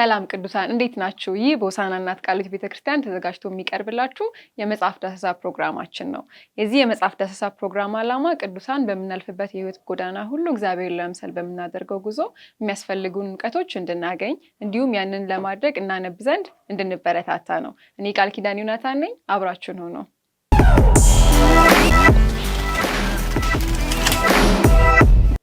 ሰላም ቅዱሳን እንዴት ናችሁ? ይህ በሆሳዕና እናት ቃልዮት ቤተክርስቲያን ተዘጋጅቶ የሚቀርብላችሁ የመጽሐፍ ዳሰሳ ፕሮግራማችን ነው። የዚህ የመጽሐፍ ዳሰሳ ፕሮግራም ዓላማ ቅዱሳን በምናልፍበት የህይወት ጎዳና ሁሉ እግዚአብሔርን ለመምሰል በምናደርገው ጉዞ የሚያስፈልጉን እውቀቶች እንድናገኝ እንዲሁም ያንን ለማድረግ እናነብ ዘንድ እንድንበረታታ ነው። እኔ ቃል ኪዳን ዮናታን ነኝ። አብራችሁን ሁኑ።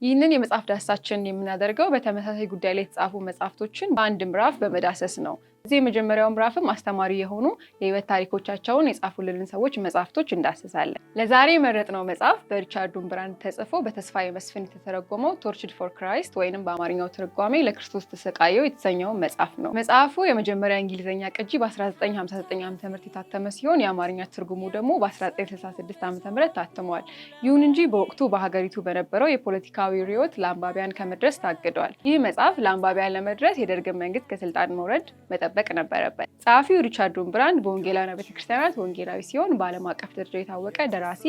ይህንን የመጽሐፍ ዳሰሳችንን የምናደርገው በተመሳሳይ ጉዳይ ላይ የተጻፉ መጽሐፍቶችን በአንድ ምዕራፍ በመዳሰስ ነው። እዚህ የመጀመሪያው ምዕራፍም አስተማሪ የሆኑ የህይወት ታሪኮቻቸውን የጻፉልን ሰዎች መጽሐፍቶች እንዳስሳለን። ለዛሬ የመረጥነው መጽሐፍ በሪቻርድ ውንብራንድ ተጽፎ በተስፋዬ መስፍን የተተረጎመው ቶርችድ ፎር ክራይስት ወይንም በአማርኛው ትርጓሜ ለክርስቶስ ተሰቃየው የተሰኘው መጽሐፍ ነው። መጽሐፉ የመጀመሪያ እንግሊዝኛ ቅጂ በ1959 ዓ.ም የታተመ ሲሆን የአማርኛ ትርጉሙ ደግሞ በ1966 ዓ.ም ታትሟል። ይሁን እንጂ በወቅቱ በሀገሪቱ በነበረው የፖለቲካዊ ርዕዮት ለአንባቢያን ከመድረስ ታግዷል። ይህ መጽሐፍ ለአንባቢያን ለመድረስ የደርግን መንግስት ከስልጣን መውረድ መጠበቅ ነበረበት። ጸሐፊው ሪቻርድ ውንብራንድ በወንጌላውያን ቤተክርስቲያናት ወንጌላዊ ሲሆን በዓለም አቀፍ ደረጃ የታወቀ ደራሲ፣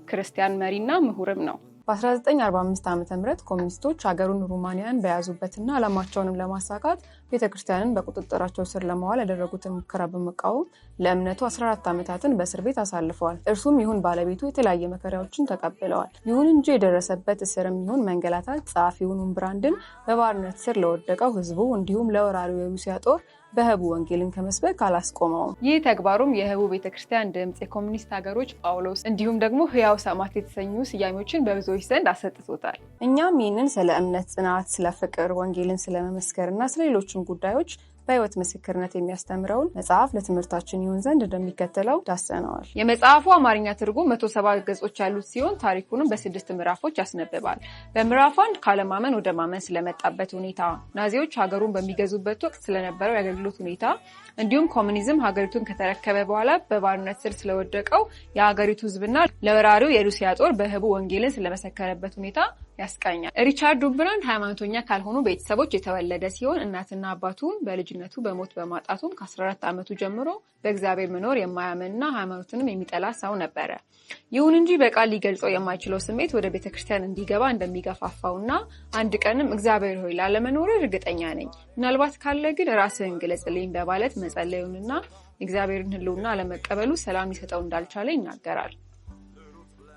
ክርስቲያን መሪና ምሁርም ነው። በ1945 ዓ.ም ኮሚኒስቶች ሀገሩን ሩማንያን በያዙበትና ዓላማቸውንም ለማሳካት ቤተክርስቲያንን በቁጥጥራቸው ስር ለማዋል ያደረጉትን ሙከራ በመቃወም ለእምነቱ 14 ዓመታትን በእስር ቤት አሳልፈዋል። እርሱም ይሁን ባለቤቱ የተለያየ መከራዎችን ተቀብለዋል። ይሁን እንጂ የደረሰበት እስርም ይሁን መንገላታት ጸሐፊውን ውንብራንድን በባርነት ስር ለወደቀው ህዝቡ እንዲሁም ለወራሪው የሩሲያ ጦር በህቡ ወንጌልን ከመስበክ አላስቆመውም። ይህ ተግባሩም የህቡ ቤተክርስቲያን ድምጽ፣ የኮሙኒስት ሀገሮች ጳውሎስ እንዲሁም ደግሞ ህያው ሰማዕት የተሰኙ ስያሜዎችን በብዙዎች ዘንድ አሰጥቶታል። እኛም ይህንን ስለ እምነት ጽናት፣ ስለ ፍቅር፣ ወንጌልን ስለመመስከርና ስለሌሎችም ጉዳዮች በህይወት ምስክርነት የሚያስተምረውን መጽሐፍ ለትምህርታችን ይሆን ዘንድ እንደሚከተለው ዳሰነዋል። የመጽሐፉ አማርኛ ትርጉም 170 ገጾች ያሉት ሲሆን ታሪኩንም በ6 ምዕራፎች ያስነብባል። በምዕራፍ 1 ካለማመን ወደ ማመን ስለመጣበት ሁኔታ፣ ናዚዎች ሀገሩን በሚገዙበት ወቅት ስለነበረው የአገልግሎት ሁኔታ እንዲሁም ኮሙኒዝም ሀገሪቱን ከተረከበ በኋላ በባርነት ስር ስለወደቀው የሀገሪቱ ህዝብና ለወራሪው የሩሲያ ጦር በህቡ ወንጌልን ስለመሰከረበት ሁኔታ ያስቃኛል። ሪቻርድ ውንብራንድ ሃይማኖተኛ ካልሆኑ ቤተሰቦች የተወለደ ሲሆን እናትና አባቱን በልጅነቱ በሞት በማጣቱም ከ14 ዓመቱ ጀምሮ በእግዚአብሔር መኖር የማያምንና ሃይማኖትንም የሚጠላ ሰው ነበረ። ይሁን እንጂ በቃል ሊገልጸው የማይችለው ስሜት ወደ ቤተክርስቲያን እንዲገባ እንደሚገፋፋውና አንድ ቀንም እግዚአብሔር ሆይ ላለመኖር እርግጠኛ ነኝ፣ ምናልባት ካለ ግን ራስህን ግለጽልኝ በማለት መጸለዩንና እግዚአብሔርን ህልውና አለመቀበሉ ሰላም ሊሰጠው እንዳልቻለ ይናገራል።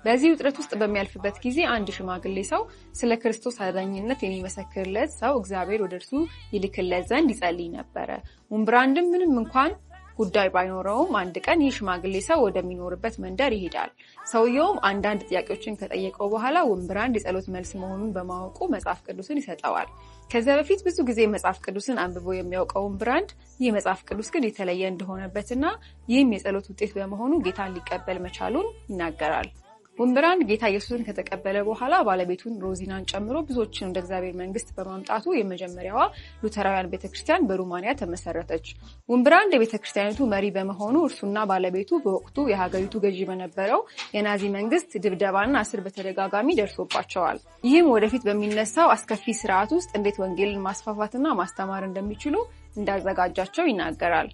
በዚህ ውጥረት ውስጥ በሚያልፍበት ጊዜ አንድ ሽማግሌ ሰው ስለ ክርስቶስ አዳኝነት የሚመሰክርለት ሰው እግዚአብሔር ወደ እርሱ ይልክለት ዘንድ ይጸልይ ነበረ። ውንብራንድም ምንም እንኳን ጉዳይ ባይኖረውም አንድ ቀን ይህ ሽማግሌ ሰው ወደሚኖርበት መንደር ይሄዳል። ሰውየውም አንዳንድ ጥያቄዎችን ከጠየቀው በኋላ ውንብራንድ የጸሎት መልስ መሆኑን በማወቁ መጽሐፍ ቅዱስን ይሰጠዋል። ከዚያ በፊት ብዙ ጊዜ መጽሐፍ ቅዱስን አንብቦ የሚያውቀው ውንብራንድ ይህ መጽሐፍ ቅዱስ ግን የተለየ እንደሆነበትና ይህም የጸሎት ውጤት በመሆኑ ጌታን ሊቀበል መቻሉን ይናገራል። ውንብራንድ ጌታ ኢየሱስን ከተቀበለ በኋላ ባለቤቱን ሮዚናን ጨምሮ ብዙዎችን ወደ እግዚአብሔር መንግስት በማምጣቱ የመጀመሪያዋ ሉተራውያን ቤተክርስቲያን በሩማንያ ተመሰረተች። ውንብራንድ የቤተክርስቲያኒቱ መሪ በመሆኑ እርሱና ባለቤቱ በወቅቱ የሀገሪቱ ገዢ በነበረው የናዚ መንግስት ድብደባና እስር በተደጋጋሚ ደርሶባቸዋል። ይህም ወደፊት በሚነሳው አስከፊ ስርዓት ውስጥ እንዴት ወንጌልን ማስፋፋትና ማስተማር እንደሚችሉ እንዳዘጋጃቸው ይናገራል።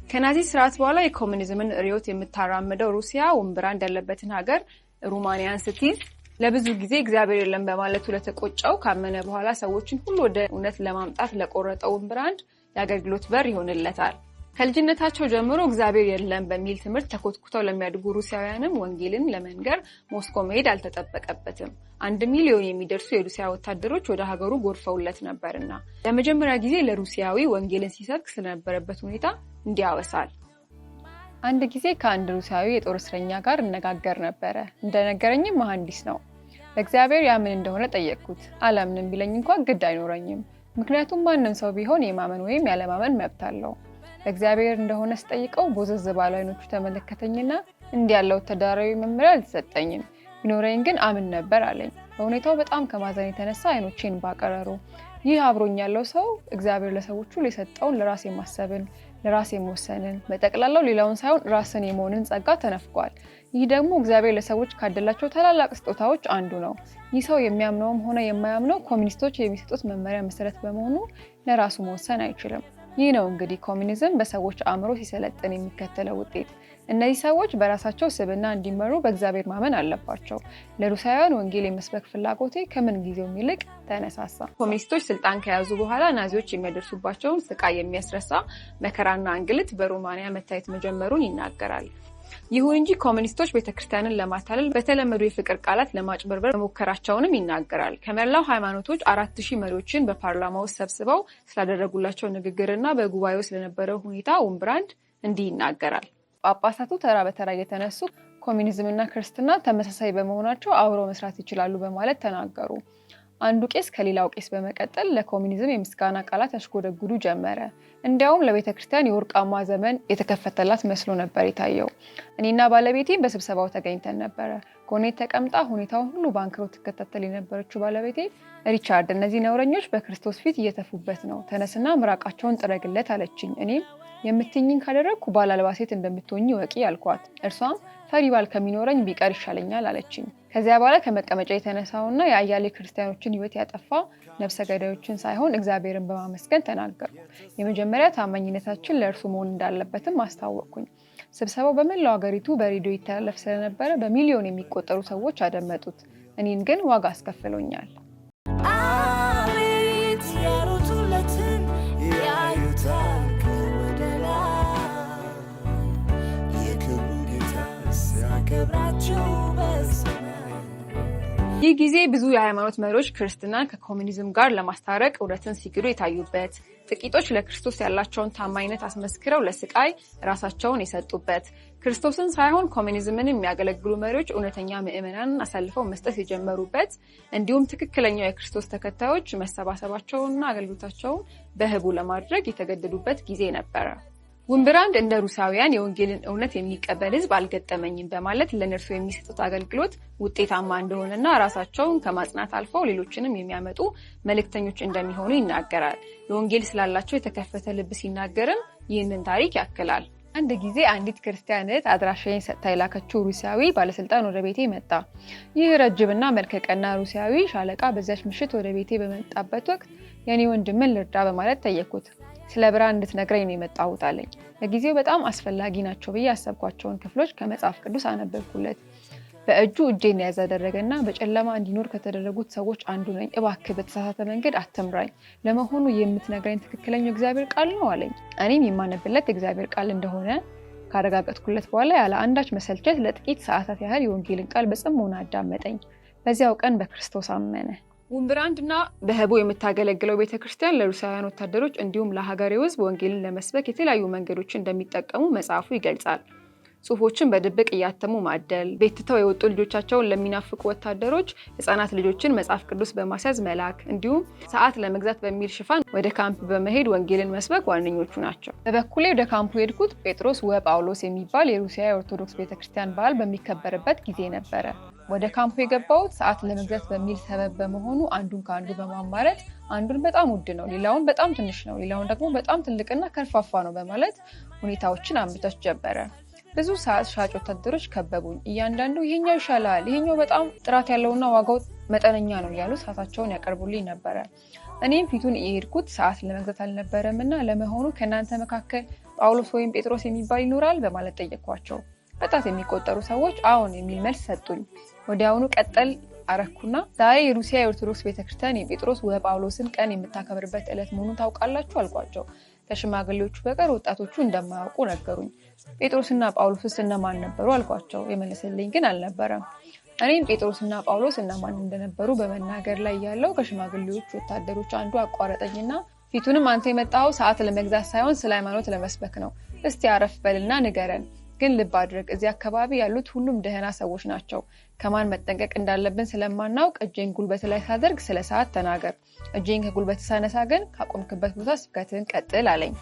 ከናዚ ስርዓት በኋላ የኮሙኒዝምን ርዕዮት የምታራምደው ሩሲያ ውንብራንድ ያለበትን ሀገር ሩማንያን ስትይዝ ለብዙ ጊዜ እግዚአብሔር የለም በማለቱ ለተቆጨው ካመነ በኋላ ሰዎችን ሁሉ ወደ እውነት ለማምጣት ለቆረጠው ውንብራንድ የአገልግሎት በር ይሆንለታል። ከልጅነታቸው ጀምሮ እግዚአብሔር የለም በሚል ትምህርት ተኮትኩተው ለሚያድጉ ሩሲያውያንም ወንጌልን ለመንገር ሞስኮ መሄድ አልተጠበቀበትም። 1 ሚሊዮን የሚደርሱ የሩሲያ ወታደሮች ወደ ሀገሩ ጎርፈውለት ነበርና ለመጀመሪያ ጊዜ ለሩሲያዊ ወንጌልን ሲሰብክ ስለነበረበት ሁኔታ እንዲያወሳል። አንድ ጊዜ ከአንድ ሩሲያዊ የጦር እስረኛ ጋር እነጋገር ነበረ። እንደነገረኝም መሐንዲስ ነው። በእግዚአብሔር ያምን እንደሆነ ጠየቅኩት። አላምንም ቢለኝ እንኳን ግድ አይኖረኝም፣ ምክንያቱም ማንም ሰው ቢሆን የማመን ወይም ያለማመን መብት አለው። በእግዚአብሔር እንደሆነ ስጠይቀው ቦዘዝ ባለ አይኖቹ ተመለከተኝና እንዲህ ያለው ወታደራዊ መመሪያ አልተሰጠኝም፣ ቢኖረኝ ግን አምን ነበር አለኝ። በሁኔታው በጣም ከማዘን የተነሳ አይኖቼን ባቀረሩ። ይህ አብሮኝ ያለው ሰው እግዚአብሔር ለሰዎች ሁሉ የሰጠውን ለራስ የማሰብን ለራስ የመወሰንን በጠቅላላው ሌላውን ሳይሆን ራስን የመሆንን ጸጋ ተነፍቋል። ይህ ደግሞ እግዚአብሔር ለሰዎች ካደላቸው ታላላቅ ስጦታዎች አንዱ ነው። ይህ ሰው የሚያምነውም ሆነ የማያምነው ኮሙኒስቶች የሚሰጡት መመሪያ መሰረት በመሆኑ ለራሱ መወሰን አይችልም። ይህ ነው እንግዲህ ኮሙኒዝም በሰዎች አእምሮ ሲሰለጥን የሚከተለው ውጤት። እነዚህ ሰዎች በራሳቸው ስብዕና እንዲመሩ በእግዚአብሔር ማመን አለባቸው። ለሩሲያውያን ወንጌል የመስበክ ፍላጎቴ ከምን ጊዜው ይልቅ ተነሳሳ። ኮሚኒስቶች ስልጣን ከያዙ በኋላ ናዚዎች የሚያደርሱባቸውን ስቃይ የሚያስረሳ መከራና እንግልት በሮማንያ መታየት መጀመሩን ይናገራል። ይሁን እንጂ ኮሚኒስቶች ቤተክርስቲያንን ለማታለል በተለመዱ የፍቅር ቃላት ለማጭበርበር መሞከራቸውንም ይናገራል። ከመላው ሃይማኖቶች 4000 መሪዎችን በፓርላማ ውስጥ ሰብስበው ስላደረጉላቸው ንግግርና በጉባኤው ስለነበረው ሁኔታ ውምብራንድ እንዲህ ይናገራል። ጳጳሳቱ ተራ በተራ የተነሱ ኮሚኒዝምና ክርስትና ተመሳሳይ በመሆናቸው አብረው መስራት ይችላሉ በማለት ተናገሩ። አንዱ ቄስ ከሌላው ቄስ በመቀጠል ለኮሚኒዝም የምስጋና ቃላት ያሽጎደጉዱ ጀመረ። እንዲያውም ለቤተክርስቲያን የወርቃማ ዘመን የተከፈተላት መስሎ ነበር የታየው። እኔና ባለቤቴም በስብሰባው ተገኝተን ነበረ። ጎኔ ተቀምጣ ሁኔታውን ሁሉ በአንክሮት ትከታተል የነበረችው ባለቤቴ ሪቻርድ፣ እነዚህ ነውረኞች በክርስቶስ ፊት እየተፉበት ነው፣ ተነስና ምራቃቸውን ጥረግለት አለችኝ። እኔም የምትኝን ካደረግኩ ባል አልባ ሴት እንደምትሆኚ ወቂ አልኳት። እርሷም ፈሪ ባል ከሚኖረኝ ቢቀር ይሻለኛል አለችኝ። ከዚያ በኋላ ከመቀመጫ የተነሳውና የአያሌ ክርስቲያኖችን ሕይወት ያጠፋ ነፍሰ ገዳዮችን ሳይሆን እግዚአብሔርን በማመስገን ተናገርኩ። የመጀመሪያ ታማኝነታችን ለእርሱ መሆን እንዳለበትም አስታወቅኩኝ። ስብሰባው በመላው ሀገሪቱ በሬዲዮ ይተላለፍ ስለነበረ በሚሊዮን የሚቆጠሩ ሰዎች አደመጡት። እኔን ግን ዋጋ አስከፍሎኛል። ይህ ጊዜ ብዙ የሃይማኖት መሪዎች ክርስትናን ከኮሚኒዝም ጋር ለማስታረቅ እውነትን ሲክዱ የታዩበት፣ ጥቂቶች ለክርስቶስ ያላቸውን ታማኝነት አስመስክረው ለስቃይ ራሳቸውን የሰጡበት፣ ክርስቶስን ሳይሆን ኮሚኒዝምን የሚያገለግሉ መሪዎች እውነተኛ ምዕመናንን አሳልፈው መስጠት የጀመሩበት፣ እንዲሁም ትክክለኛው የክርስቶስ ተከታዮች መሰባሰባቸውንና አገልግሎታቸውን በህቡ ለማድረግ የተገደዱበት ጊዜ ነበረ። ውምብራንድ እንደ ሩሲያውያን የወንጌልን እውነት የሚቀበል ህዝብ አልገጠመኝም በማለት ለነርሱ የሚሰጡት አገልግሎት ውጤታማ እንደሆነና ራሳቸውን ከማጽናት አልፈው ሌሎችንም የሚያመጡ መልእክተኞች እንደሚሆኑ ይናገራል። ለወንጌል ስላላቸው የተከፈተ ልብ ሲናገርም ይህንን ታሪክ ያክላል። አንድ ጊዜ አንዲት ክርስቲያን እህት አድራሻዬን ሰጥታ የላከችው ሩሲያዊ ባለስልጣን ወደ ቤቴ መጣ። ይህ ረጅምና መልከቀና ሩሲያዊ ሻለቃ በዛች ምሽት ወደ ቤቴ በመጣበት ወቅት የኔ ወንድምን ልርዳ በማለት ጠየቅኩት። ስለ ብርሃን እንድትነግረኝ ነው የመጣሁት አለኝ። ለጊዜው በጣም አስፈላጊ ናቸው ብዬ ያሰብኳቸውን ክፍሎች ከመጽሐፍ ቅዱስ አነበብኩለት። በእጁ እጄን ያዝ አደረገና በጨለማ እንዲኖር ከተደረጉት ሰዎች አንዱ ነኝ፣ እባክህ በተሳሳተ መንገድ አትምራኝ። ለመሆኑ የምትነግረኝ ትክክለኛው እግዚአብሔር ቃል ነው አለኝ። እኔም የማነብለት እግዚአብሔር ቃል እንደሆነ ካረጋገጥኩለት በኋላ ያለ አንዳች መሰልቸት ለጥቂት ሰዓታት ያህል የወንጌልን ቃል በጽሞና አዳመጠኝ። በዚያው ቀን በክርስቶስ አመነ። ውምብራንድና በህቡ የምታገለግለው ቤተክርስቲያን ለሩሲያውያን ወታደሮች እንዲሁም ለሀገሬው ህዝብ ወንጌልን ለመስበክ የተለያዩ መንገዶችን እንደሚጠቀሙ መጽሐፉ ይገልጻል። ጽሁፎችን በድብቅ እያተሙ ማደል፣ ቤት ትተው የወጡ ልጆቻቸውን ለሚናፍቁ ወታደሮች ህፃናት ልጆችን መጽሐፍ ቅዱስ በማስያዝ መላክ፣ እንዲሁም ሰዓት ለመግዛት በሚል ሽፋን ወደ ካምፕ በመሄድ ወንጌልን መስበክ ዋነኞቹ ናቸው። በበኩሌ ወደ ካምፑ ሄድኩት ጴጥሮስ ወጳውሎስ የሚባል የሩሲያ የኦርቶዶክስ ቤተክርስቲያን በዓል በሚከበርበት ጊዜ ነበረ። ወደ ካምፑ የገባሁት ሰዓት ለመግዛት በሚል ሰበብ በመሆኑ አንዱን ከአንዱ በማማረጥ አንዱን በጣም ውድ ነው፣ ሌላውን በጣም ትንሽ ነው፣ ሌላውን ደግሞ በጣም ትልቅና ከርፋፋ ነው በማለት ሁኔታዎችን አመቻች ጀመረ። ብዙ ሰዓት ሻጭ ወታደሮች ከበቡኝ። እያንዳንዱ ይሄኛው ይሻላል፣ ይሄኛው በጣም ጥራት ያለውና ዋጋው መጠነኛ ነው እያሉ ሰዓታቸውን ያቀርቡልኝ ነበረ። እኔም ፊቱን የሄድኩት ሰዓት ለመግዛት አልነበረም እና ለመሆኑ ከእናንተ መካከል ጳውሎስ ወይም ጴጥሮስ የሚባል ይኖራል በማለት ጠየቅኳቸው። በጣት የሚቆጠሩ ሰዎች አዎን የሚል መልስ ሰጡኝ። ወዲያውኑ ቀጠል አረኩና ዛሬ የሩሲያ የኦርቶዶክስ ቤተክርስቲያን የጴጥሮስ ወጳውሎስን ቀን የምታከብርበት ዕለት መሆኑን ታውቃላችሁ አልኳቸው። ከሽማግሌዎቹ በቀር ወጣቶቹ እንደማያውቁ ነገሩኝ። ጴጥሮስና ጳውሎስስ እነማን ነበሩ አልኳቸው። የመለሰልኝ ግን አልነበረም። እኔም ጴጥሮስና ጳውሎስ እነማን እንደነበሩ በመናገር ላይ ያለው ከሽማግሌዎቹ ወታደሮች አንዱ አቋረጠኝና ፊቱንም አንተ የመጣኸው ሰዓት ለመግዛት ሳይሆን ስለ ሃይማኖት ለመስበክ ነው። እስቲ አረፍ በልና ንገረን። ግን ልብ አድርግ፣ እዚህ አካባቢ ያሉት ሁሉም ደህና ሰዎች ናቸው። ከማን መጠንቀቅ እንዳለብን ስለማናውቅ እጄን ጉልበት ላይ ሳደርግ ስለ ሰዓት ተናገር፣ እጄን ከጉልበት ሳነሳ ግን ካቆምክበት ቦታ ስብከትህን ቀጥል አለኝ።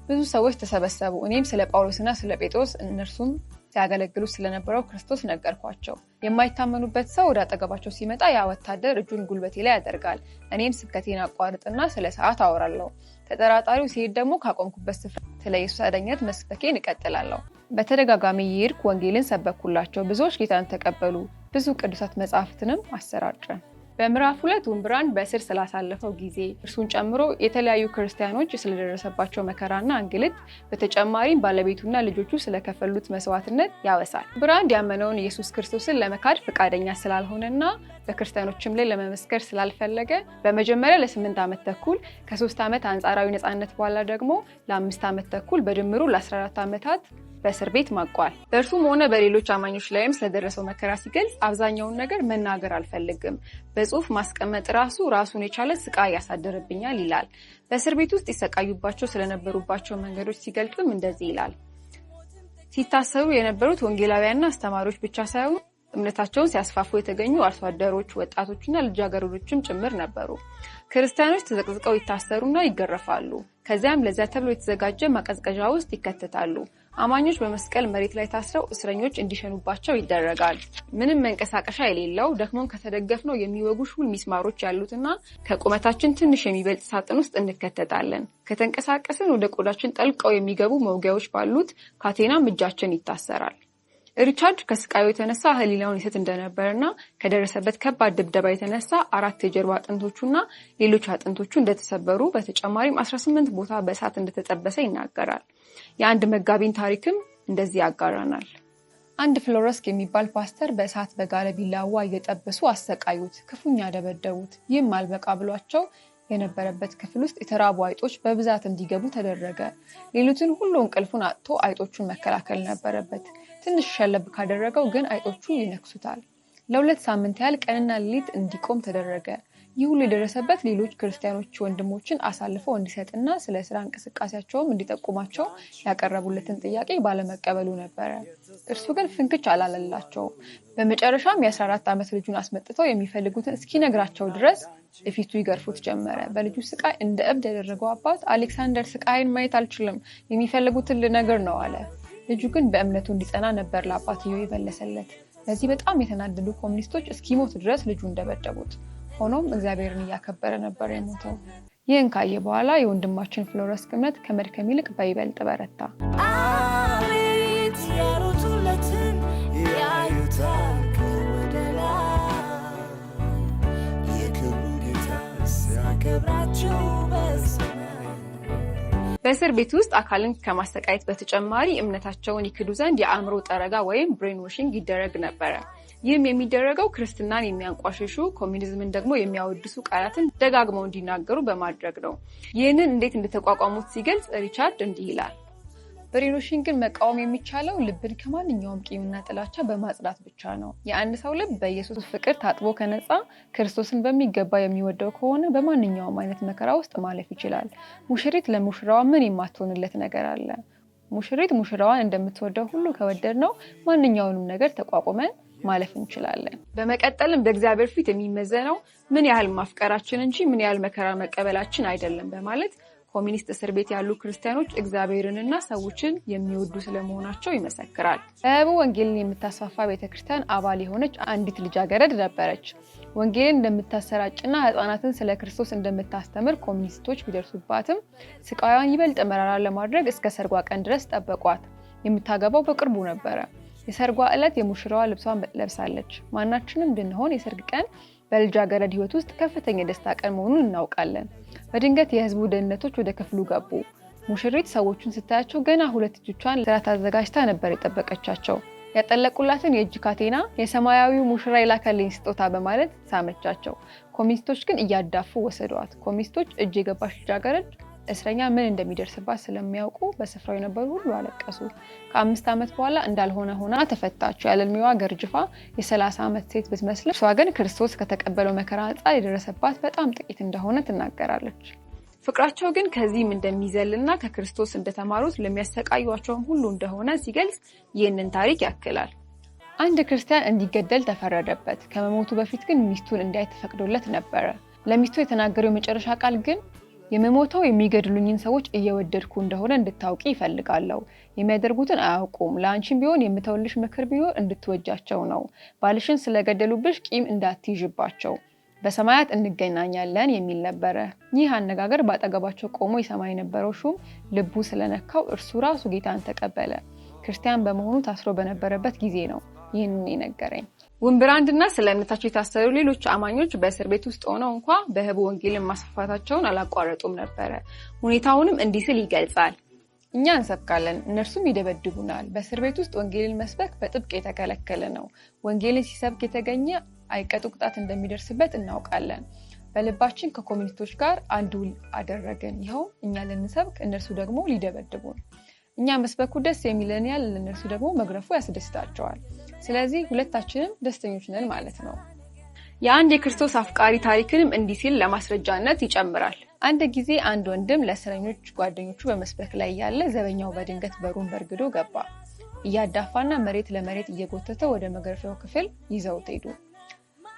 ብዙ ሰዎች ተሰበሰቡ። እኔም ስለ ጳውሎስና ስለ ጴጥሮስ እነርሱም ሲያገለግሉ ስለነበረው ክርስቶስ ነገርኳቸው። የማይታመኑበት ሰው ወደ አጠገባቸው ሲመጣ ያ ወታደር እጁን ጉልበቴ ላይ ያደርጋል። እኔም ስብከቴን አቋርጥና ስለ ሰዓት አወራለሁ። ተጠራጣሪው ሲሄድ ደግሞ ካቆምኩበት ስፍራ ስለ ኢየሱስ አዳኝነት መስበኬን እቀጥላለሁ። በተደጋጋሚ የሄድኩ ወንጌልን ሰበኩላቸው። ብዙዎች ጌታን ተቀበሉ። ብዙ ቅዱሳት መጻሕፍትንም አሰራጨን። በምዕራፍ 2 ውንብራን በእስር ስላሳለፈው ጊዜ እርሱን ጨምሮ የተለያዩ ክርስቲያኖች ስለደረሰባቸው መከራና እንግልት በተጨማሪም ባለቤቱና ልጆቹ ስለከፈሉት መስዋዕትነት ያወሳል። ውንብራን ያመነውን ኢየሱስ ክርስቶስን ለመካድ ፈቃደኛ ስላልሆነና በክርስቲያኖችም ላይ ለመመስከር ስላልፈለገ በመጀመሪያ ለ8 ዓመት ተኩል ከ3 ዓመት አንጻራዊ ነፃነት በኋላ ደግሞ ለ5 ዓመት ተኩል በድምሩ ለ14 ዓመታት በእስር ቤት ማቋል። በእርሱም ሆነ በሌሎች አማኞች ላይም ስለደረሰው መከራ ሲገልጽ አብዛኛውን ነገር መናገር አልፈልግም፣ በጽሁፍ ማስቀመጥ ራሱን የቻለ ስቃይ ያሳደረብኛል ይላል። በእስር ቤት ውስጥ ይሰቃዩባቸው ስለነበሩባቸው መንገዶች ሲገልጥም እንደዚህ ይላል። ሲታሰሩ የነበሩት ወንጌላውያንና አስተማሪዎች ብቻ ሳይሆኑ እምነታቸውን ሲያስፋፉ የተገኙ አርሶ አደሮች፣ ወጣቶችና ልጃገረዶችም ጭምር ነበሩ። ክርስቲያኖች ተዘቅዝቀው ይታሰሩና ይገረፋሉ። ከዚያም ለዚያ ተብሎ የተዘጋጀ ማቀዝቀዣ ውስጥ ይከተታሉ። አማኞች በመስቀል መሬት ላይ ታስረው እስረኞች እንዲሸኑባቸው ይደረጋል። ምንም መንቀሳቀሻ የሌለው ደክሞን ከተደገፍነው የሚወጉ ሹል ሚስማሮች ያሉትና ከቁመታችን ትንሽ የሚበልጥ ሳጥን ውስጥ እንከተታለን። ከተንቀሳቀስን ወደ ቆዳችን ጠልቀው የሚገቡ መውጊያዎች ባሉት ካቴናም እጃችን ይታሰራል። ሪቻርድ ከስቃዩ የተነሳ ህሊናውን ይስት እንደነበርና ከደረሰበት ከባድ ድብደባ የተነሳ 4 የጀርባ አጥንቶቹና ሌሎች አጥንቶቹ እንደተሰበሩ በተጨማሪም 18 ቦታ በእሳት እንደተጠበሰ ይናገራል። የአንድ መጋቢን ታሪክም እንደዚህ ያጋራናል። አንድ ፍሎረስክ የሚባል ፓስተር በእሳት በጋለ ቢላዋ እየጠበሱ አሰቃዩት፣ ክፉኛ ደበደቡት። ይህም አልበቃ ብሏቸው የነበረበት ክፍል ውስጥ የተራቡ አይጦች በብዛት እንዲገቡ ተደረገ። ሌሊቱን ሁሉ እንቅልፉን አጥቶ አይጦቹን መከላከል ነበረበት። ትንሽ ሸለብ ካደረገው ግን አይጦቹ ይነክሱታል። ለ2 ሳምንት ያህል ቀንና ሌሊት እንዲቆም ተደረገ። ይህ ሁሉ የደረሰበት ሌሎች ክርስቲያኖች ወንድሞችን አሳልፈው እንዲሰጥና ስለ ስራ እንቅስቃሴያቸውም እንዲጠቁማቸው ያቀረቡለትን ጥያቄ ባለመቀበሉ ነበረ። እርሱ ግን ፍንክች አላለላቸውም። በመጨረሻም የ14 ዓመት ልጁን አስመጥተው የሚፈልጉትን እስኪነግራቸው ድረስ እፊቱ ይገርፉት ጀመረ። በልጁ ስቃይ እንደ እብድ ያደረገው አባት አሌክሳንደር ስቃይን ማየት አልችልም፣ የሚፈልጉትን ልነግር ነው አለ። ልጁ ግን በእምነቱ እንዲጸና ነበር ለአባትየው የመለሰለት። በዚህ በጣም የተናደዱ ኮሚኒስቶች እስኪሞት ድረስ ልጁ እንደበደቡት። ሆኖም እግዚአብሔርን እያከበረ ነበር የሞተው። ይህን ካየ በኋላ የወንድማችን ፍሎረስክ እምነት ከመድከም ይልቅ በይበልጥ በረታ። አቤት ያሩቱለትን ያዩታል ከወደላ የክብሩ ጌታ ሲያከብራቸው በእስር ቤት ውስጥ አካልን ከማሰቃየት በተጨማሪ እምነታቸውን ይክዱ ዘንድ የአእምሮ ጠረጋ ወይም ብሬን ዋሽንግ ይደረግ ነበረ። ይህም የሚደረገው ክርስትናን የሚያንቋሽሹ ኮሚኒዝምን ደግሞ የሚያወድሱ ቃላትን ደጋግመው እንዲናገሩ በማድረግ ነው። ይህንን እንዴት እንደተቋቋሙት ሲገልጽ ሪቻርድ እንዲህ ይላል። ብሬን ዋሽንግን መቃወም የሚቻለው ልብን ከማንኛውም ቂምና ጥላቻ በማጽዳት ብቻ ነው። የአንድ ሰው ልብ በኢየሱስ ፍቅር ታጥቦ ከነጻ ክርስቶስን በሚገባ የሚወደው ከሆነ በማንኛውም አይነት መከራ ውስጥ ማለፍ ይችላል። ሙሽሪት ለሙሽራዋ ምን የማትሆንለት ነገር አለ? ሙሽሪት ሙሽራዋን እንደምትወደው ሁሉ ከወደድነው ማንኛውንም ነገር ተቋቁመን ማለፍ እንችላለን። በመቀጠልም በእግዚአብሔር ፊት የሚመዘነው ምን ያህል ማፍቀራችን እንጂ ምን ያህል መከራ መቀበላችን አይደለም በማለት ኮሚኒስት እስር ቤት ያሉ ክርስቲያኖች እግዚአብሔርንና ሰዎችን የሚወዱ ስለመሆናቸው ይመሰክራል። በህቡ ወንጌልን የምታስፋፋ ቤተክርስቲያን አባል የሆነች አንዲት ልጃገረድ ነበረች። ወንጌልን እንደምታሰራጭና ህፃናትን ስለ ክርስቶስ እንደምታስተምር ኮሚኒስቶች ቢደርሱባትም ስቃዩን ይበልጥ መራራ ለማድረግ እስከ ሰርጓ ቀን ድረስ ጠበቋት። የምታገባው በቅርቡ ነበረ። የሰርጓ ዕለት የሙሽራዋ ልብሷን ለብሳለች። ማናችንም ብንሆን የሰርግ ቀን በልጃገረድ ህይወት ውስጥ ከፍተኛ ደስታ ቀን መሆኑን እናውቃለን። በድንገት የህዝቡ ደህንነቶች ወደ ክፍሉ ገቡ። ሙሽሪት ሰዎቹን ስታያቸው ገና 2 እጆቿን ለራት አዘጋጅታ ነበር የጠበቀቻቸው። ያጠለቁላትን የእጅ ካቴና የሰማያዊው ሙሽራ የላከልኝ ስጦታ በማለት ሳመቻቸው። ኮሚኒስቶች ግን እያዳፉ ወሰዷት። ኮሚኒስቶች እጅ የገባች ልጃገረድ እስረኛ ምን እንደሚደርስባት ስለሚያውቁ በስፍራው የነበሩ ሁሉ አለቀሱ። ከ5 ዓመት በኋላ እንዳልሆነ ሆና ተፈታች። ያለ ዕድሜዋ ገርጅፋ የ30 ዓመት ሴት ብትመስል እርሷ ግን ክርስቶስ ከተቀበለው መከራ አንጻር የደረሰባት በጣም ጥቂት እንደሆነ ትናገራለች። ፍቅራቸው ግን ከዚህም እንደሚዘልና ከክርስቶስ እንደተማሩት ለሚያሰቃዩአቸውም ሁሉ እንደሆነ ሲገልጽ ይህንን ታሪክ ያክላል። አንድ ክርስቲያን እንዲገደል ተፈረደበት። ከመሞቱ በፊት ግን ሚስቱን እንዲያይ ተፈቅዶለት ነበረ። ለሚስቱ የተናገረው የመጨረሻ ቃል ግን የምሞተው የሚገድሉኝን ሰዎች እየወደድኩ እንደሆነ እንድታውቂ ይፈልጋለሁ። የሚያደርጉትን አያውቁም። ለአንቺም ቢሆን የምተውልሽ ምክር ቢሆን እንድትወጃቸው ነው። ባልሽን ስለገደሉብሽ ቂም እንዳትይዥባቸው፣ በሰማያት እንገናኛለን የሚል ነበረ። ይህ አነጋገር በአጠገባቸው ቆሞ ይሰማ የነበረው ሹም ልቡ ስለነካው እርሱ ራሱ ጌታን ተቀበለ። ክርስቲያን በመሆኑ ታስሮ በነበረበት ጊዜ ነው ይህንን የነገረኝ። ውምብራንድና ስለ እምነታቸው የታሰሩ ሌሎች አማኞች በእስር ቤት ውስጥ ሆነው እንኳን በህቡ ወንጌልን ማስፋፋታቸውን አላቋረጡም ነበረ። ሁኔታውንም እንዲህ ሲል ይገልጻል። እኛ እንሰብካለን፣ እነርሱም ይደበድቡናል። በእስር ቤት ውስጥ ወንጌልን መስበክ በጥብቅ የተከለከለ ነው። ወንጌልን ሲሰብክ የተገኘ አይቀጡ ቅጣት እንደሚደርስበት እናውቃለን። በልባችን ከኮሚኒስቶች ጋር አንድ ውል አደረግን። ይኸው እኛ ልንሰብክ፣ እነርሱ ደግሞ ሊደበድቡን። እኛ መስበኩ ደስ የሚለን ያህል ለእነርሱ ደግሞ መግረፉ ያስደስታቸዋል። ስለዚህ ሁለታችንም ደስተኞች ነን ማለት ነው። የአንድ የክርስቶስ አፍቃሪ ታሪክንም እንዲህ ሲል ለማስረጃነት ይጨምራል። አንድ ጊዜ አንድ ወንድም ለእስረኞች ጓደኞቹ በመስበክ ላይ ያለ ዘበኛው በድንገት በሩን በርግዶ ገባ። እያዳፋና መሬት ለመሬት እየጎተተ ወደ መግረፊያው ክፍል ይዘውት ሄዱ።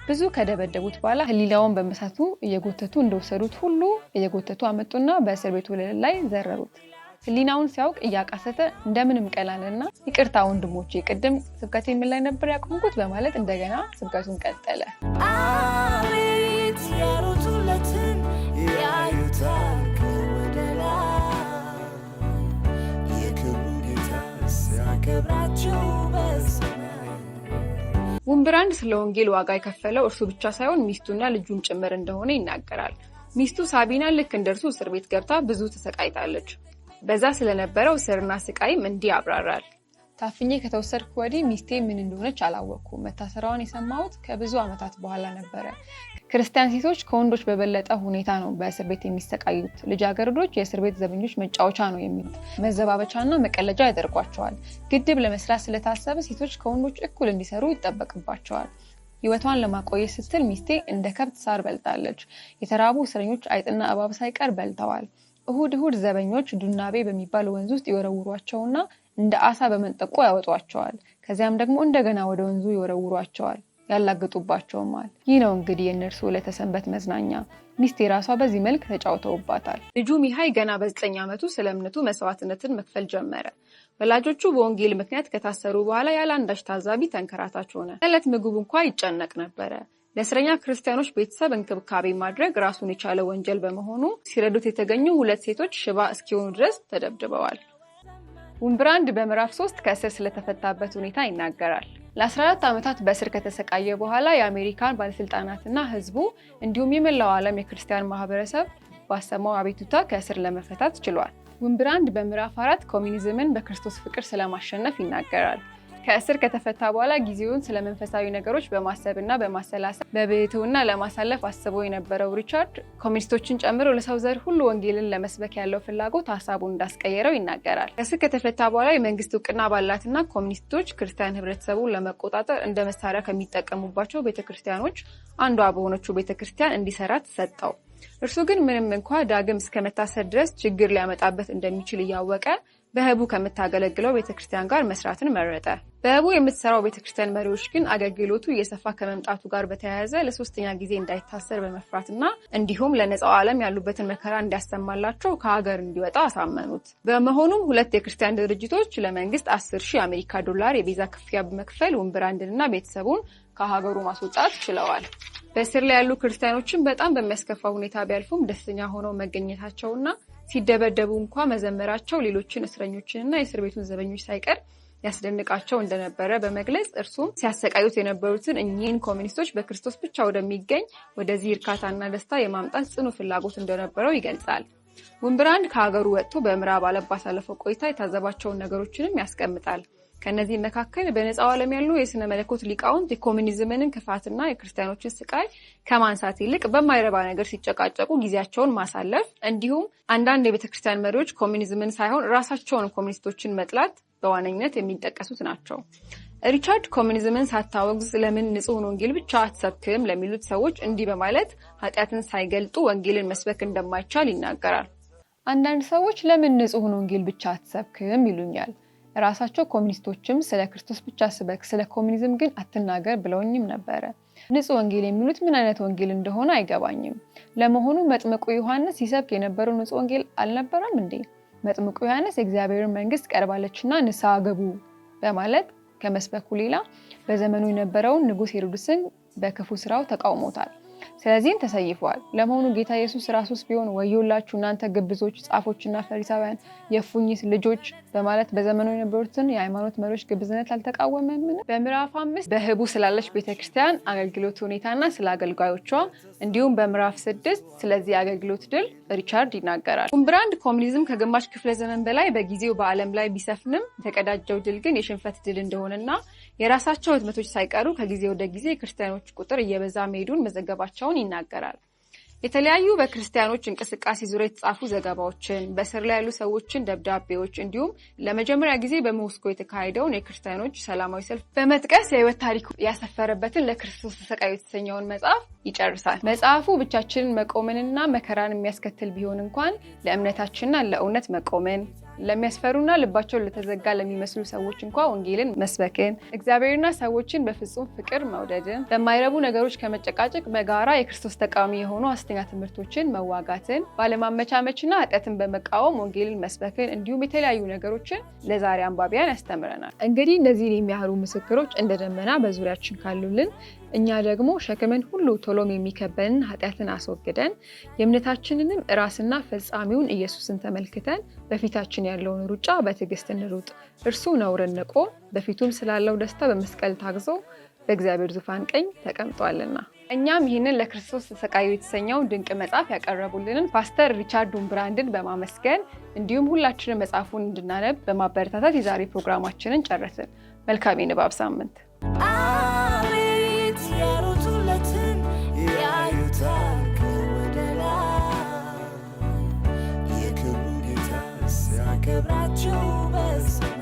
ብዙ ከደበደቡት በኋላ ህሊናውን በመሳቱ እየጎተቱ እንደወሰዱት ሁሉ እየጎተቱ አመጡና በእስር ቤቱ ወለል ላይ ዘረሩት። ህሊናውን ሲያውቅ እያቃሰተ እንደምንም ቀላለና ይቅርታ ወንድሞቼ፣ ቅድም ስብከቴ ምን ላይ ነበር ያቆምኩት በማለት እንደገና ስብከቱን ቀጠለ። አቤት ያሩቱለትን ያዩታል ከወደላ የክብሩ ጌታ ሲያከብራቸው በሰማይ። ውምብራንድ ስለ ወንጌል ዋጋ የከፈለው እርሱ ብቻ ሳይሆን ሚስቱና ልጁም ጭምር እንደሆነ ይናገራል። ሚስቱ ሳቢና ልክ እንደርሱ እስር ቤት ገብታ ብዙ ተሰቃይታለች። በዛ ስለነበረው እስርና ስቃይም እንዲህ ያብራራል። ታፍኜ ከተወሰድኩ ወዲህ ሚስቴ ምን እንደሆነች አላወቅኩም። መታሰራዋን የሰማሁት ከብዙ ዓመታት በኋላ ነበረ። ክርስቲያን ሴቶች ከወንዶች በበለጠ ሁኔታ ነው በእስር ቤት የሚሰቃዩት። ልጃገረዶች የእስር ቤት ዘበኞች መጫወቻ ነው የሚሉት፣ መዘባበቻና መቀለጃ ያደርጓቸዋል። ግድብ ለመስራት ስለታሰበ ሴቶች ከወንዶች እኩል እንዲሰሩ ይጠበቅባቸዋል። ህይወቷን ለማቆየት ስትል ሚስቴ እንደ ከብት ሳር በልታለች። የተራቡ እስረኞች አይጥና እባብ ሳይቀር በልተዋል። እሁድ ዘበኞች ዱናቤ በሚባል ወንዝ ውስጥ ይወረውሯቸውና እንደ አሳ በመንጠቆ ያወጧቸዋል። ከዚያም ደግሞ እንደገና ወደ ወንዙ ይወረውሯቸዋል፣ ያላግጡባቸውማል። ይህ ነው እንግዲህ የእነርሱ ለተሰንበት መዝናኛ። ሚስቴ ራሷ በዚህ መልክ ተጫውተውባታል። ልጁ ሚሃይ ገና በ9 ዓመቱ ስለ እምነቱ መስዋዕትነትን መክፈል ጀመረ። ወላጆቹ በወንጌል ምክንያት ከታሰሩ በኋላ ያለ አንዳች ታዛቢ ተንከራታች ሆነ። ዕለት ምግቡ እንኳን ይጨነቅ ነበረ። ለእስረኛ ክርስቲያኖች ቤተሰብ እንክብካቤ ማድረግ ራሱን የቻለ ወንጀል በመሆኑ ሲረዱት የተገኙ 2 ሴቶች ሽባ እስኪሆኑ ድረስ ተደብድበዋል። ውምብራንድ በምዕራፍ 3 ከእስር ስለተፈታበት ሁኔታ ይናገራል። ለ14 ዓመታት በእስር ከተሰቃየ በኋላ የአሜሪካን ባለስልጣናትና ህዝቡ እንዲሁም የመላው ዓለም የክርስቲያን ማህበረሰብ ባሰማው አቤቱታ ከእስር ለመፈታት ችሏል። ውምብራንድ በምዕራፍ 4 ኮሚኒዝምን በክርስቶስ ፍቅር ስለማሸነፍ ይናገራል። ከእስር ከተፈታ በኋላ ጊዜውን ስለ መንፈሳዊ ነገሮች በማሰብና በማሰላሰል በብሕትውና ለማሳለፍ አስበው የነበረው ሪቻርድ ኮሚኒስቶችን ጨምሮ ለሰው ዘር ሁሉ ወንጌልን ለመስበክ ያለው ፍላጎት ሀሳቡን እንዳስቀየረው ይናገራል። ከእስር ከተፈታ በኋላ የመንግስት እውቅና ባላትና ኮሚኒስቶች ክርስቲያን ህብረተሰቡን ለመቆጣጠር እንደ መሳሪያ ከሚጠቀሙባቸው ቤተክርስቲያኖች አንዷ በሆነችው ቤተክርስቲያን እንዲሰራ ተሰጠው። እርሱ ግን ምንም እንኳ ዳግም እስከ መታሰር ድረስ ችግር ሊያመጣበት እንደሚችል እያወቀ በህቡ ከምታገለግለው ቤተክርስቲያን ጋር መስራትን መረጠ። በህቡ የምትሰራው ቤተክርስቲያን መሪዎች ግን አገልግሎቱ እየሰፋ ከመምጣቱ ጋር በተያያዘ ለሶስተኛ ጊዜ እንዳይታሰር በመፍራትና እንዲሁም ለነጻው ዓለም ያሉበትን መከራ እንዲያሰማላቸው ከሀገር እንዲወጣ አሳመኑት። በመሆኑም 2 የክርስቲያን ድርጅቶች ለመንግስት $10,000 የአሜሪካ ዶላር የቤዛ ክፍያ በመክፈል ውምብራንድንና ቤተሰቡን ከሀገሩ ማስወጣት ችለዋል። በእስር ላይ ያሉ ክርስቲያኖችን በጣም በሚያስከፋ ሁኔታ ቢያልፉም ደስተኛ ሆነው መገኘታቸውና ሲደበደቡ እንኳን መዘመራቸው ሌሎችን እስረኞችንና የእስር ቤቱን ዘበኞች ሳይቀር ያስደንቃቸው እንደነበረ በመግለጽ እርሱም ሲያሰቃዩት የነበሩትን እኚህን ኮሚኒስቶች በክርስቶስ ብቻ ወደሚገኝ ወደዚህ እርካታና ደስታ የማምጣት ጽኑ ፍላጎት እንደነበረው ይገልጻል። ውምብራንድ ከሀገሩ ወጥቶ በምዕራብ ዓለም ባሳለፈው ቆይታ የታዘባቸውን ነገሮችንም ያስቀምጣል። ከነዚህ መካከል በነጻው ዓለም ያሉ የስነ መለኮት ሊቃውንት የኮሚኒዝምን ክፋትና የክርስቲያኖችን ስቃይ ከማንሳት ይልቅ በማይረባ ነገር ሲጨቃጨቁ ጊዜያቸውን ማሳለፍ፣ እንዲሁም አንዳንድ የቤተክርስቲያን መሪዎች ኮሚኒዝምን ሳይሆን ራሳቸውን ኮሚኒስቶችን መጥላት በዋነኝነት የሚጠቀሱት ናቸው። ሪቻርድ ኮሚኒዝምን ሳታወግዝ ለምን ንጹህ ወንጌል ብቻ አትሰብክም ለሚሉት ሰዎች እንዲህ በማለት ኃጢአትን ሳይገልጡ ወንጌልን መስበክ እንደማይቻል ይናገራል። አንዳንድ ሰዎች ለምን ንጹህ ወንጌል ብቻ አትሰብክም ይሉኛል። ራሳቸው ኮሚኒስቶችም ስለ ክርስቶስ ብቻ ስበክ ስለ ኮሚኒዝም ግን አትናገር ብለውኝም ነበረ። ንጹህ ወንጌል የሚሉት ምን አይነት ወንጌል እንደሆነ አይገባኝም። ለመሆኑ መጥምቁ ዮሐንስ ሲሰብክ የነበረው ንጹህ ወንጌል አልነበረም እንዴ? መጥምቁ ዮሐንስ የእግዚአብሔርን መንግስት ቀርባለችና ንስሐ ግቡ በማለት ከመስበኩ ሌላ በዘመኑ የነበረውን ንጉስ ሄሮድስን በክፉ ስራው ተቃውሞታል። ስለዚህም ተሰይፈዋል። ለመሆኑ ጌታ ኢየሱስ ራሱስ ቢሆን ወዮላችሁ እናንተ ግብዞች ጻፎችና ፈሪሳውያን የእፉኝት ልጆች በማለት በዘመኑ የነበሩትን የሃይማኖት መሪዎች ግብዝነት አልተቃወመምን? በምዕራፍ 5 በህቡ ስላለች ቤተክርስቲያን አገልግሎት ሁኔታና ስለ አገልጋዮቿ እንዲሁም በምዕራፍ 6 ስለዚህ አገልግሎት ድል ሪቻርድ ይናገራል። ኡምብራንድ ኮሙኒዝም ከግማሽ ክፍለ ዘመን በላይ በጊዜው በዓለም ላይ ቢሰፍንም የተቀዳጀው ድል ግን የሽንፈት ድል እንደሆነና የራሳቸው ህትመቶች ሳይቀሩ ከጊዜ ወደ ጊዜ የክርስቲያኖች ቁጥር እየበዛ መሄዱን መዘገባቸውን ይናገራል። የተለያዩ በክርስቲያኖች እንቅስቃሴ ዙሪያ የተጻፉ ዘገባዎችን፣ በስር ላይ ያሉ ሰዎችን ደብዳቤዎች እንዲሁም ለመጀመሪያ ጊዜ በሞስኮ የተካሄደውን የክርስቲያኖች ሰላማዊ ሰልፍ በመጥቀስ የህይወት ታሪክ ያሰፈረበትን ለክርስቶስ ተሰቃዩ የተሰኘውን መጽሐፍ ይጨርሳል። መጽሐፉ ብቻችንን መቆምንና መከራን የሚያስከትል ቢሆን እንኳን ለእምነታችንና ለእውነት መቆምን ለሚያስፈሩና ልባቸው ለተዘጋ ለሚመስሉ ሰዎች እንኳን ወንጌልን መስበክን፣ እግዚአብሔርና ሰዎችን በፍጹም ፍቅር መውደድን፣ በማይረቡ ነገሮች ከመጨቃጨቅ በጋራ የክርስቶስ ተቃዋሚ የሆኑ ሐሰተኛ ትምህርቶችን መዋጋትን፣ ባለማመቻመችና ኃጢአትን በመቃወም ወንጌልን መስበክን እንዲሁም የተለያዩ ነገሮችን ለዛሬ አንባቢያን ያስተምረናል። እንግዲህ እነዚህን የሚያህሉ ምስክሮች እንደ ደመና በዙሪያችን ካሉልን እኛ ደግሞ ሸክምን ሁሉ ቶሎም የሚከበንን ኃጢአትን አስወግደን የእምነታችንንም ራስና ፈጻሚውን ኢየሱስን ተመልክተን በፊታችን ያለውን ሩጫ በትዕግስት እንሩጥ። እርሱ ነውርን ንቆ በፊቱም ስላለው ደስታ በመስቀል ታግዞ በእግዚአብሔር ዙፋን ቀኝ ተቀምጧልና። እኛም ይህንን ለክርስቶስ ተሰቃዩ የተሰኘውን ድንቅ መጽሐፍ ያቀረቡልንን ፓስተር ሪቻርድ ኡምብራንድን በማመስገን እንዲሁም ሁላችንም መጽሐፉን እንድናነብ በማበረታታት የዛሬ ፕሮግራማችንን ጨረስን። መልካም የንባብ ሳምንት። ያሩቱለትን ያዩታል ከወደላ የክብሩ ጌታ ሲያከብራቸው በሰማይ